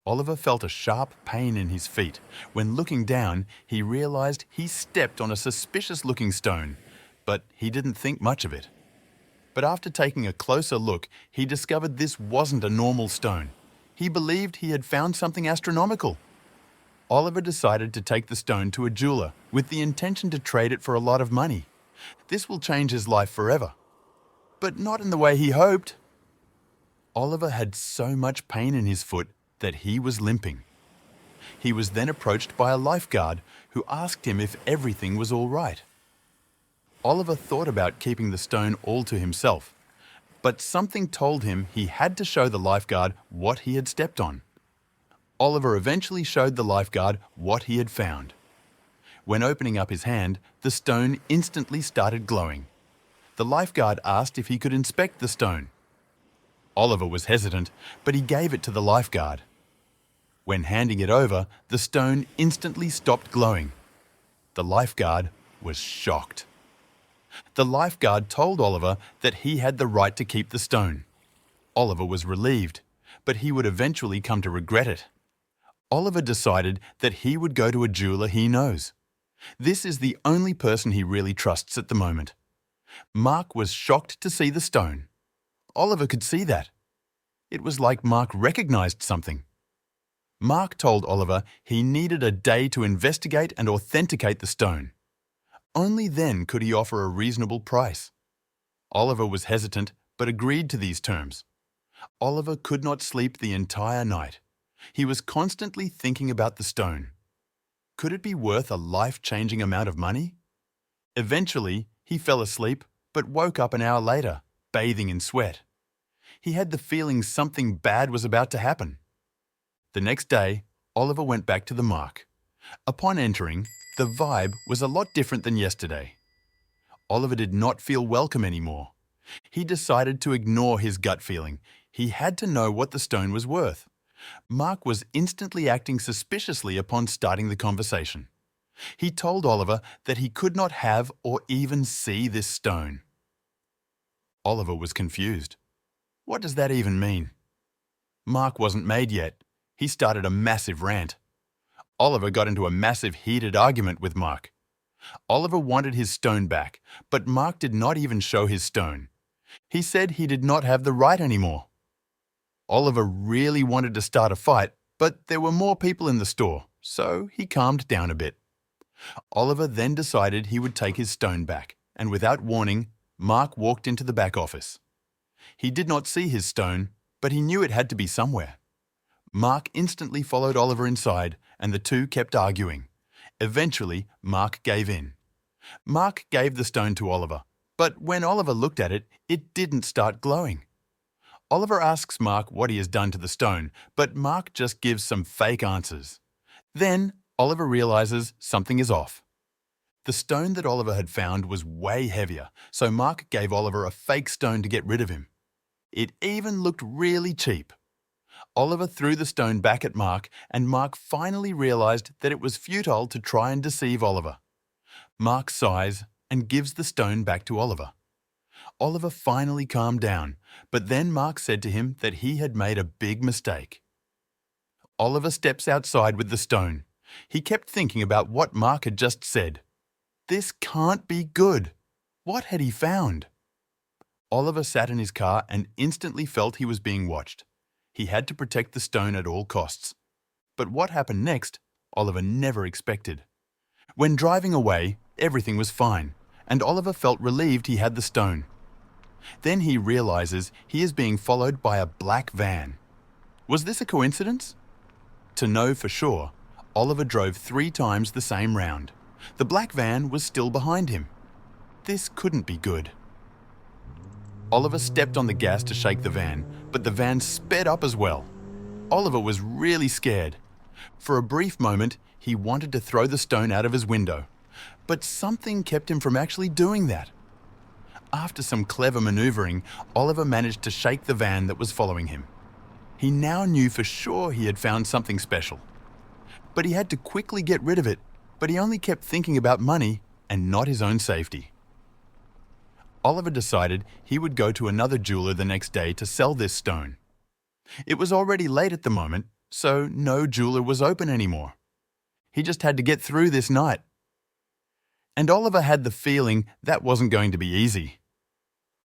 Oliver felt a sharp pain in his feet. When looking down, he realized he stepped on a suspicious-looking stone, but he didn't think much of it. But after taking a closer look, he discovered this wasn't a normal stone. He believed he had found something astronomical. Oliver decided to take the stone to a jeweler with the intention to trade it for a lot of money. This will change his life forever. But not in the way he hoped. Oliver had so much pain in his foot that he was limping. He was then approached by a lifeguard who asked him if everything was all right. Oliver thought about keeping the stone all to himself, but something told him he had to show the lifeguard what he had stepped on. Oliver eventually showed the lifeguard what he had found. When opening up his hand, the stone instantly started glowing. The lifeguard asked if he could inspect the stone. Oliver was hesitant, but he gave it to the lifeguard. When handing it over, the stone instantly stopped glowing. The lifeguard was shocked. The lifeguard told Oliver that he had the right to keep the stone. Oliver was relieved, but he would eventually come to regret it. Oliver decided that he would go to a jeweler he knows. This is the only person he really trusts at the moment. Mark was shocked to see the stone. Oliver could see that. It was like Mark recognized something. Mark told Oliver he needed a day to investigate and authenticate the stone. Only then could he offer a reasonable price. Oliver was hesitant but agreed to these terms. Oliver could not sleep the entire night. He was constantly thinking about the stone. Could it be worth a life-changing amount of money? Eventually, he fell asleep but woke up an hour later, bathing in sweat. He had the feeling something bad was about to happen. The next day, Oliver went back to the mark. Upon entering, the vibe was a lot different than yesterday. Oliver did not feel welcome anymore. He decided to ignore his gut feeling. He had to know what the stone was worth. Mark was instantly acting suspiciously upon starting the conversation. He told Oliver that he could not have or even see this stone. Oliver was confused. What does that even mean? Mark wasn't made yet. He started a massive rant. Oliver got into a massive heated argument with Mark. Oliver wanted his stone back, but Mark did not even show his stone. He said he did not have the right anymore. Oliver really wanted to start a fight, but there were more people in the store, so he calmed down a bit. Oliver then decided he would take his stone back, and without warning, Mark walked into the back office. He did not see his stone, but he knew it had to be somewhere. Mark instantly followed Oliver inside, and the two kept arguing. Eventually, Mark gave in. Mark gave the stone to Oliver, but when Oliver looked at it, it didn't start glowing. Oliver asks Mark what he has done to the stone, but Mark just gives some fake answers. Then, Oliver realizes something is off. The stone that Oliver had found was way heavier, so Mark gave Oliver a fake stone to get rid of him. It even looked really cheap. Oliver threw the stone back at Mark, and Mark finally realized that it was futile to try and deceive Oliver. Mark sighs and gives the stone back to Oliver. Oliver finally calmed down, but then Mark said to him that he had made a big mistake. Oliver steps outside with the stone. He kept thinking about what Mark had just said. This can't be good. What had he found? Oliver sat in his car and instantly felt he was being watched. He had to protect the stone at all costs. But what happened next, Oliver never expected. When driving away, everything was fine, and Oliver felt relieved he had the stone. Then he realizes he is being followed by a black van. Was this a coincidence? To know for sure, Oliver drove 3 times the same round. The black van was still behind him. This couldn't be good. Oliver stepped on the gas to shake the van, but the van sped up as well. Oliver was really scared. For a brief moment, he wanted to throw the stone out of his window, but something kept him from actually doing that. After some clever maneuvering, Oliver managed to shake the van that was following him. He now knew for sure he had found something special. But he had to quickly get rid of it, but he only kept thinking about money and not his own safety. Oliver decided he would go to another jeweler the next day to sell this stone. It was already late at the moment, so no jeweler was open anymore. He just had to get through this night. And Oliver had the feeling that wasn't going to be easy.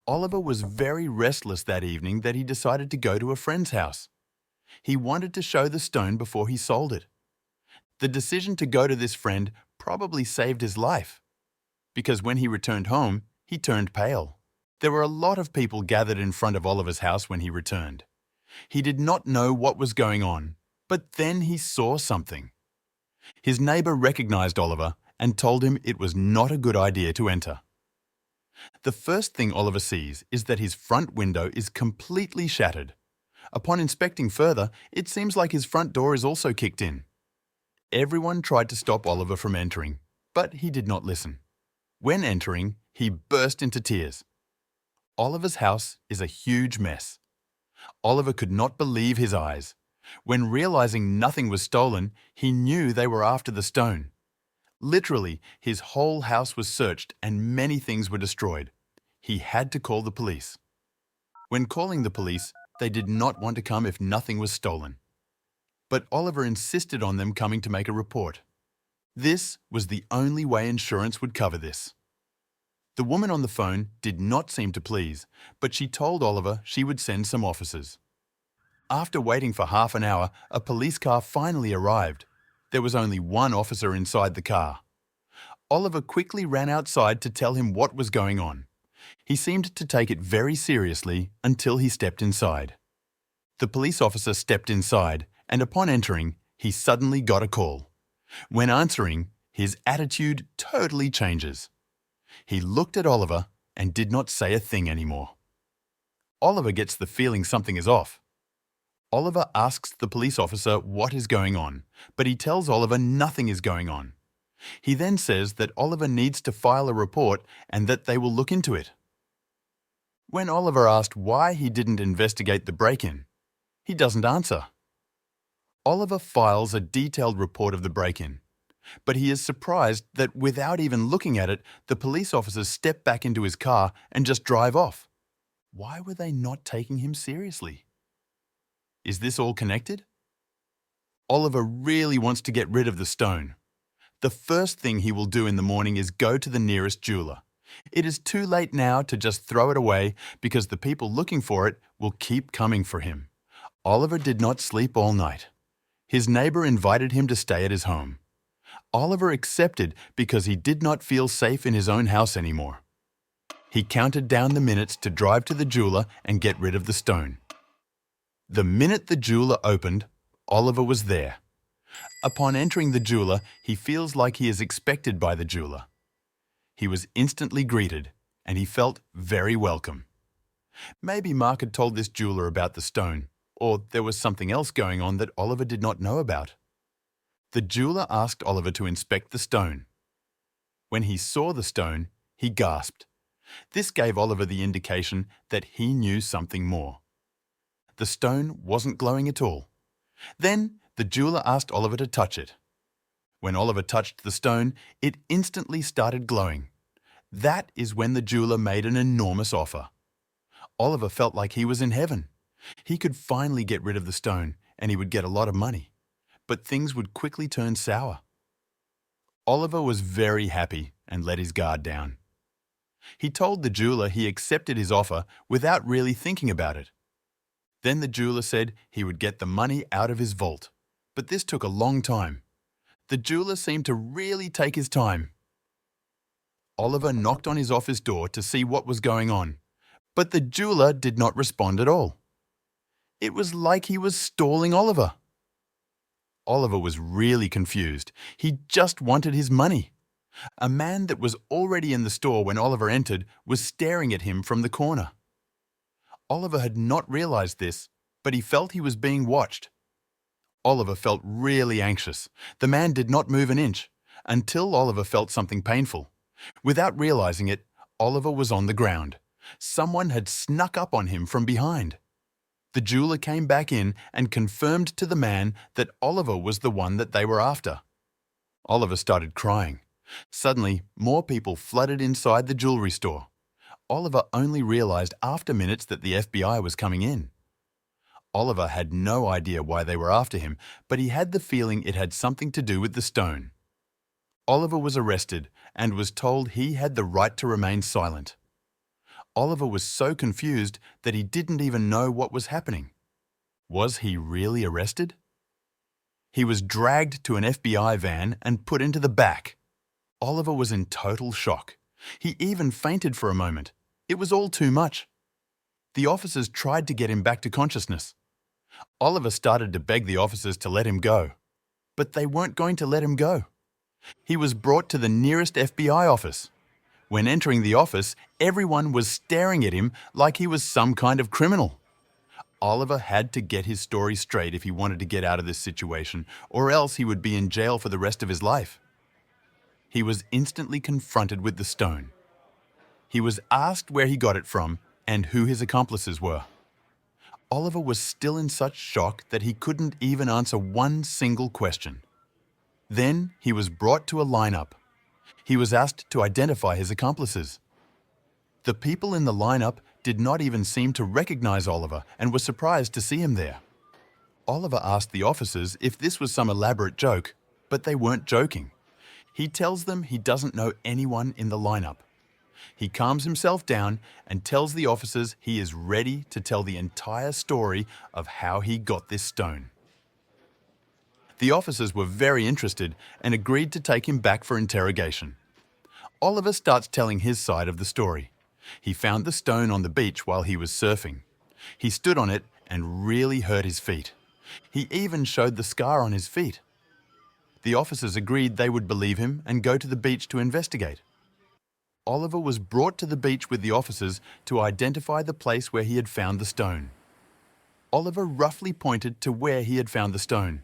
Oliver was very restless that evening that he decided to go to a friend's house. He wanted to show the stone before he sold it. The decision to go to this friend probably saved his life, because when he returned home, he turned pale. There were a lot of people gathered in front of Oliver's house when he returned. He did not know what was going on, but then he saw something. His neighbor recognized Oliver and told him it was not a good idea to enter. The first thing Oliver sees is that his front window is completely shattered. Upon inspecting further, it seems like his front door is also kicked in. Everyone tried to stop Oliver from entering, but he did not listen. When entering, he burst into tears. Oliver's house is a huge mess. Oliver could not believe his eyes. When realizing nothing was stolen, he knew they were after the stone. Literally, his whole house was searched and many things were destroyed. He had to call the police. When calling the police, they did not want to come if nothing was stolen. But Oliver insisted on them coming to make a report. This was the only way insurance would cover this. The woman on the phone did not seem to please, but she told Oliver she would send some officers. After waiting for half an hour, a police car finally arrived. There was only one officer inside the car. Oliver quickly ran outside to tell him what was going on. He seemed to take it very seriously until he stepped inside. The police officer stepped inside, and upon entering, he suddenly got a call. When answering, his attitude totally changes. He looked at Oliver and did not say a thing anymore. Oliver gets the feeling something is off. Oliver asks the police officer what is going on, but he tells Oliver nothing is going on. He then says that Oliver needs to file a report and that they will look into it. When Oliver asked why he didn't investigate the break-in, he doesn't answer. Oliver files a detailed report of the break-in, but he is surprised that without even looking at it, the police officers step back into his car and just drive off. Why were they not taking him seriously? Is this all connected? Oliver really wants to get rid of the stone. The first thing he will do in the morning is go to the nearest jeweler. It is too late now to just throw it away because the people looking for it will keep coming for him. Oliver did not sleep all night. His neighbor invited him to stay at his home. Oliver accepted because he did not feel safe in his own house anymore. He counted down the minutes to drive to the jeweler and get rid of the stone. The minute the jeweler opened, Oliver was there. Upon entering the jeweler, he feels like he is expected by the jeweler. He was instantly greeted, and he felt very welcome. Maybe Mark had told this jeweler about the stone, or there was something else going on that Oliver did not know about. The jeweler asked Oliver to inspect the stone. When he saw the stone, he gasped. This gave Oliver the indication that he knew something more. The stone wasn't glowing at all. Then the jeweler asked Oliver to touch it. When Oliver touched the stone, it instantly started glowing. That is when the jeweler made an enormous offer. Oliver felt like he was in heaven. He could finally get rid of the stone, and he would get a lot of money. But things would quickly turn sour. Oliver was very happy and let his guard down. He told the jeweler he accepted his offer without really thinking about it. Then the jeweler said he would get the money out of his vault, but this took a long time. The jeweler seemed to really take his time. Oliver knocked on his office door to see what was going on, but the jeweler did not respond at all. It was like he was stalling Oliver. Oliver was really confused. He just wanted his money. A man that was already in the store when Oliver entered was staring at him from the corner. Oliver had not realized this, but he felt he was being watched. Oliver felt really anxious. The man did not move an inch, until Oliver felt something painful. Without realizing it, Oliver was on the ground. Someone had snuck up on him from behind. The jeweler came back in and confirmed to the man that Oliver was the one that they were after. Oliver started crying. Suddenly, more people flooded inside the jewelry store. Oliver only realized after minutes that the FBI was coming in. Oliver had no idea why they were after him, but he had the feeling it had something to do with the stone. Oliver was arrested and was told he had the right to remain silent. Oliver was so confused that he didn't even know what was happening. Was he really arrested? He was dragged to an FBI van and put into the back. Oliver was in total shock. He even fainted for a moment. It was all too much. The officers tried to get him back to consciousness. Oliver started to beg the officers to let him go, but they weren't going to let him go. He was brought to the nearest FBI office. When entering the office, everyone was staring at him like he was some kind of criminal. Oliver had to get his story straight if he wanted to get out of this situation, or else he would be in jail for the rest of his life. He was instantly confronted with the stone. He was asked where he got it from and who his accomplices were. Oliver was still in such shock that he couldn't even answer one single question. Then he was brought to a lineup. He was asked to identify his accomplices. The people in the lineup did not even seem to recognize Oliver and were surprised to see him there. Oliver asked the officers if this was some elaborate joke, but they weren't joking. He tells them he doesn't know anyone in the lineup. He calms himself down and tells the officers he is ready to tell the entire story of how he got this stone. The officers were very interested and agreed to take him back for interrogation. Oliver starts telling his side of the story. He found the stone on the beach while he was surfing. He stood on it and really hurt his feet. He even showed the scar on his feet. The officers agreed they would believe him and go to the beach to investigate. Oliver was brought to the beach with the officers to identify the place where he had found the stone. Oliver roughly pointed to where he had found the stone.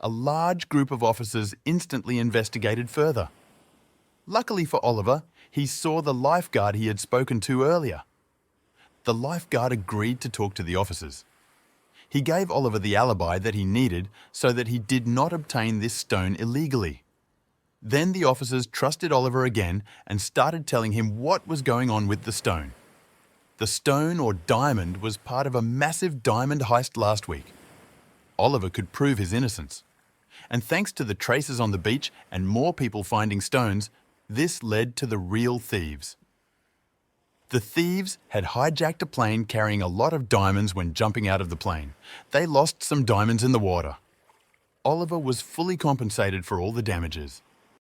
A large group of officers instantly investigated further. Luckily for Oliver, he saw the lifeguard he had spoken to earlier. The lifeguard agreed to talk to the officers. He gave Oliver the alibi that he needed so that he did not obtain this stone illegally. Then the officers trusted Oliver again and started telling him what was going on with the stone. The stone or diamond was part of a massive diamond heist last week. Oliver could prove his innocence. And thanks to the traces on the beach and more people finding stones, this led to the real thieves. The thieves had hijacked a plane carrying a lot of diamonds when jumping out of the plane. They lost some diamonds in the water. Oliver was fully compensated for all the damages.